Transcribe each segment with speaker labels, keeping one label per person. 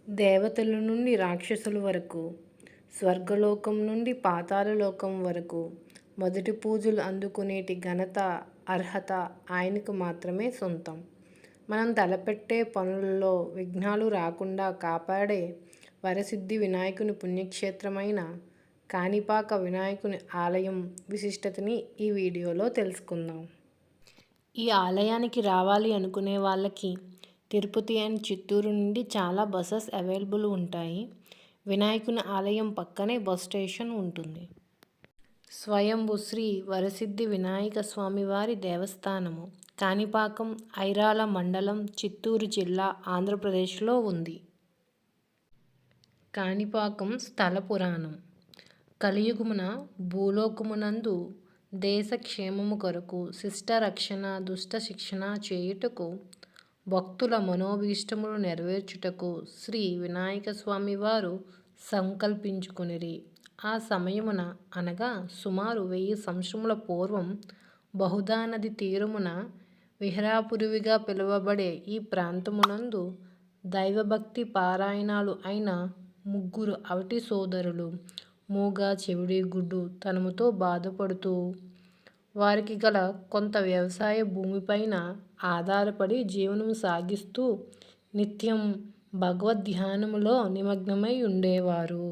Speaker 1: దేవతల నుండి రాక్షసుల వరకు, స్వర్గలోకం నుండి పాతాళలోకం వరకు మొదటి పూజలు అందుకునేటి ఘనత, అర్హత ఆయనకు మాత్రమే సొంతం. మనం తలపెట్టే పనులలో విఘ్నాలు రాకుండా కాపాడే వరసిద్ధి వినాయకుని పుణ్యక్షేత్రమైన కాణిపాక వినాయకుని ఆలయం విశిష్టతని ఈ వీడియోలో తెలుసుకుందాం. ఈ ఆలయానికి రావాలి అనుకునే వాళ్ళకి తిరుపతి అండ్ చిత్తూరు నుండి చాలా బస్సెస్ అవైలబుల్ ఉంటాయి. వినాయకుని ఆలయం పక్కనే బస్ స్టేషన్ ఉంటుంది. స్వయంభూ శ్రీ వరసిద్ధి వినాయక స్వామివారి దేవస్థానము కాణిపాకం, ఐరాల మండలం, చిత్తూరు జిల్లా, ఆంధ్రప్రదేశ్లో ఉంది. కాణిపాకం స్థల పురాణం. కలియుగమున భూలోకమునందు దేశ క్షేమము కొరకు శిష్ట రక్షణ, దుష్ట శిక్షణ చేయుటకు, భక్తుల మనోభీష్టములు నెరవేర్చుటకు శ్రీ వినాయక స్వామి వారు సంకల్పించుకొనిరి. ఆ సమయమున అనగా సుమారు 1000 సంవత్సరముల పూర్వం బహుదా నది తీరమున విహరాపురివిగా పిలువబడే ఈ ప్రాంతమునందు దైవభక్తి పారాయణాలు అయిన 3 అవటి సోదరులు మూగ, చెవిడి, గుడ్డు తనముతో బాధపడుతూ వారికి గల కొంత వ్యవసాయ భూమిపైన ఆధారపడి జీవనం సాగిస్తూ నిత్యం భగవద్ధ్యానములో నిమగ్నమై ఉండేవారు.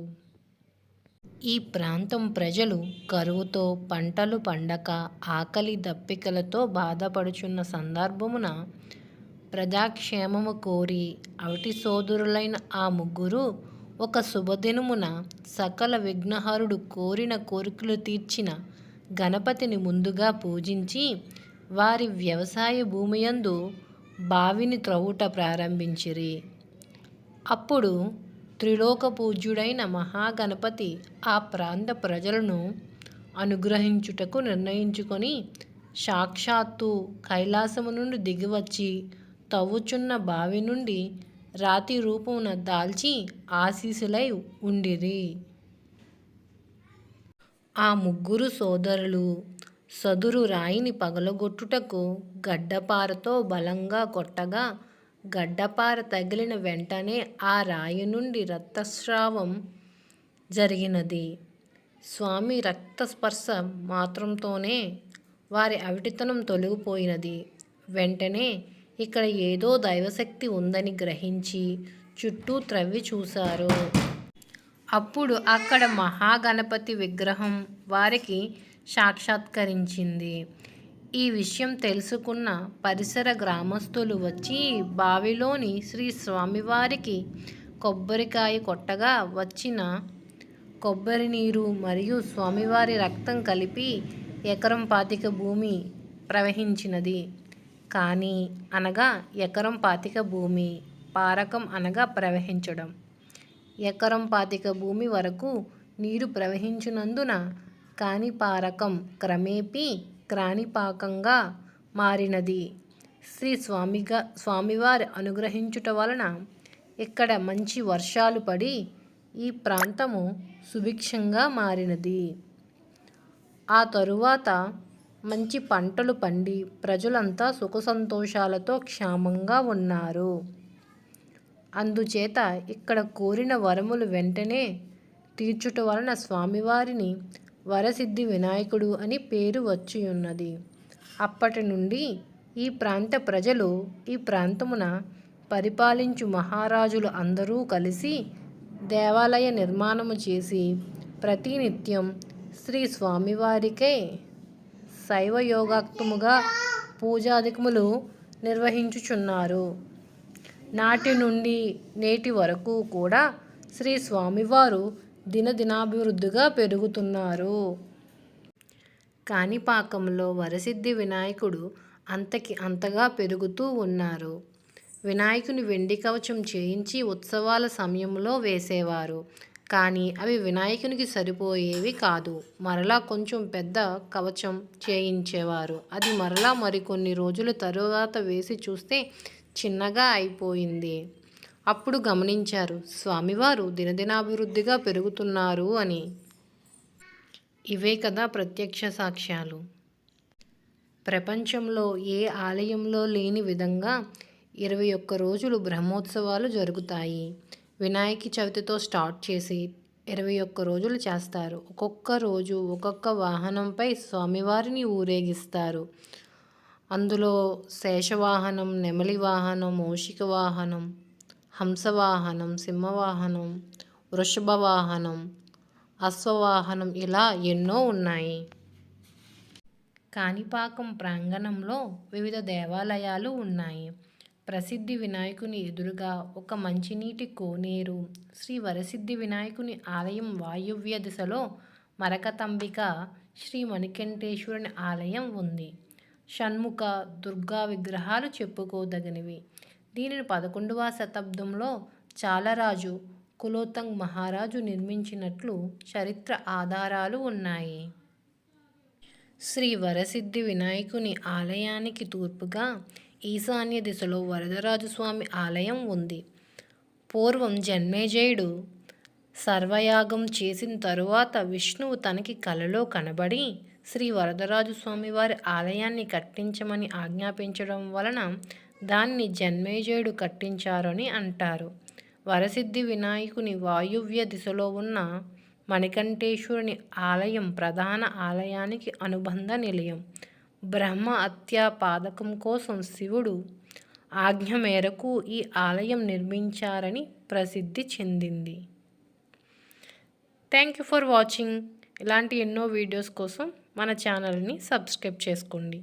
Speaker 1: ఈ ప్రాంతం ప్రజలు కరువుతో పంటలు పండక ఆకలి దప్పికలతో బాధపడుచున్న సందర్భమున ప్రజాక్షేమము కోరి అవటి సోదరులైన ఆ 3 ఒక శుభదినమున సకల విఘ్నహరుడు కోరిన కోరికలు తీర్చిన గణపతిని ముందుగా పూజించి వారి వ్యవసాయ భూమియందు బావిని త్రవ్వుట ప్రారంభించిరి. అప్పుడు త్రిలోక పూజ్యుడైన మహాగణపతి ఆ ప్రాంత ప్రజలను అనుగ్రహించుటకు నిర్ణయించుకొని సాక్షాత్తు కైలాసము నుండి దిగివచ్చి తవ్వుచున్న బావి నుండి రాతి రూపమున దాల్చి ఆశీసులై ఉండిరి. ఆ 3 సోదరులు సదురు రాయిని పగలగొట్టుటకు గడ్డపారతో బలంగా కొట్టగా గడ్డపార తగిలిన వెంటనే ఆ రాయి నుండి రక్తస్రావం జరిగినది. స్వామి రక్తస్పర్శ మాత్రంతోనే వారి అవిటితనం తొలగిపోయినది. వెంటనే ఇక్కడ ఏదో దైవశక్తి ఉందని గ్రహించి చుట్టూ త్రవ్వి చూశారు. అప్పుడు అక్కడ మహాగణపతి విగ్రహం వారికి సాక్షాత్కరించింది. ఈ విషయం తెలుసుకున్న పరిసర గ్రామస్తులు వచ్చి బావిలోని శ్రీ స్వామివారికి కొబ్బరికాయ కొట్టగా వచ్చిన కొబ్బరి నీరు మరియు స్వామివారి రక్తం కలిపి ఎకరం 25 భూమి ప్రవహించినది. కానీ అనగా ఎకరం 25 భూమి, పారకం అనగా ప్రవహించడం. ఎకరం 25 భూమి వరకు నీరు ప్రవహించినందున కాణిపారకం క్రమేపీ కాణిపాకంగా మారినది. శ్రీ స్వామివారి అనుగ్రహించుట వలన ఇక్కడ మంచి వర్షాలు పడి ఈ ప్రాంతము సుభిక్షంగా మారినది. ఆ తరువాత మంచి పంటలు పండి ప్రజలంతా సుఖ సంతోషాలతో క్షేమంగా ఉన్నారు. అందుచేత ఇక్కడ కోరిన వరములు వెంటనే తీర్చుట వలన స్వామివారిని వరసిద్ధి వినాయకుడు అని పేరు వచ్చియున్నది. అప్పటి నుండి ఈ ప్రాంత ప్రజలు ఈ ప్రాంతమున పరిపాలించు మహారాజులు అందరూ కలిసి దేవాలయ నిర్మాణము చేసి ప్రతినిత్యం శ్రీ స్వామివారికై శైవయోగాక్తముగా పూజాధికములు నిర్వహించుచున్నారు. నాటి నుండి నేటి వరకు కూడా శ్రీ స్వామివారు దినదినాభివృద్ధిగా పెరుగుతున్నారు. కాణిపాకంలో వరసిద్ధి వినాయకుడు అంతకి అంతగా పెరుగుతూ ఉన్నారు. వినాయకుని వెండి కవచం చేయించి ఉత్సవాల సమయంలో వేసేవారు. కానీ అవి వినాయకునికి సరిపోయేవి కాదు. మరలా కొంచెం పెద్ద కవచం చేయించేవారు. అది మరలా మరికొన్ని రోజుల తరువాత వేసి చూస్తే చిన్నగా అయిపోయింది. అప్పుడు గమనించారు స్వామివారు దినదినాభివృద్ధిగా పెరుగుతున్నారు అని. ఇవే కదా ప్రత్యక్ష సాక్ష్యాలు. ప్రపంచంలో ఏ ఆలయంలో లేని విధంగా 21 రోజులు బ్రహ్మోత్సవాలు జరుగుతాయి. వినాయక చవితితో స్టార్ట్ చేసి 21 రోజులు చేస్తారు. ఒక్కొక్క రోజు ఒక్కొక్క వాహనంపై స్వామివారిని ఊరేగిస్తారు. అందులో శేషవాహనం, నెమలి వాహనం, మూషిక వాహనం, హంసవాహనం, సింహవాహనం, వృషభ వాహనం, అశ్వవాహనం ఇలా ఎన్నో ఉన్నాయి. కాణిపాకం ప్రాంగణంలో వివిధ దేవాలయాలు ఉన్నాయి. ప్రసిద్ధి వినాయకుని ఎదురుగా ఒక మంచినీటి కోనేరు, శ్రీ వరసిద్ధి వినాయకుని ఆలయం వాయువ్య దిశలో మరకతంబిక శ్రీ మణికంఠేశ్వరుని ఆలయం ఉంది. షణ్ముఖ, దుర్గా విగ్రహాలు చెప్పుకోదగినవి. దీనిని 11వ శతాబ్దంలో చాలరాజు కులోత్తుంగ మహారాజు నిర్మించినట్లు చరిత్ర ఆధారాలు ఉన్నాయి. శ్రీ వరసిద్ధి వినాయకుని ఆలయానికి తూర్పుగా ఈశాన్య దిశలో వరదరాజస్వామి ఆలయం ఉంది. పూర్వం జన్మేజయుడు సర్వయాగం చేసిన తరువాత విష్ణువు తనకి కలలో కనబడి శ్రీ వరదరాజస్వామి వారి ఆలయాన్ని కట్టించమని ఆజ్ఞాపించడం వలన దాన్ని జన్మేజయుడు కట్టించారని అంటారు. వరసిద్ధి వినాయకుని వాయువ్య దిశలో ఉన్న మణికంఠేశ్వరుని ఆలయం ప్రధాన ఆలయానికి అనుబంధ నిలయం. బ్రహ్మ హత్యా పాతకం కోసం శివుడు ఆజ్ఞ మేరకు ఈ ఆలయం నిర్మించారని ప్రసిద్ధి చెందింది. Thank you for watching. ఇలాంటి ఎన్నో వీడియోస్ కోసం మన ఛానల్ని సబ్స్క్రైబ్ చేసుకోండి.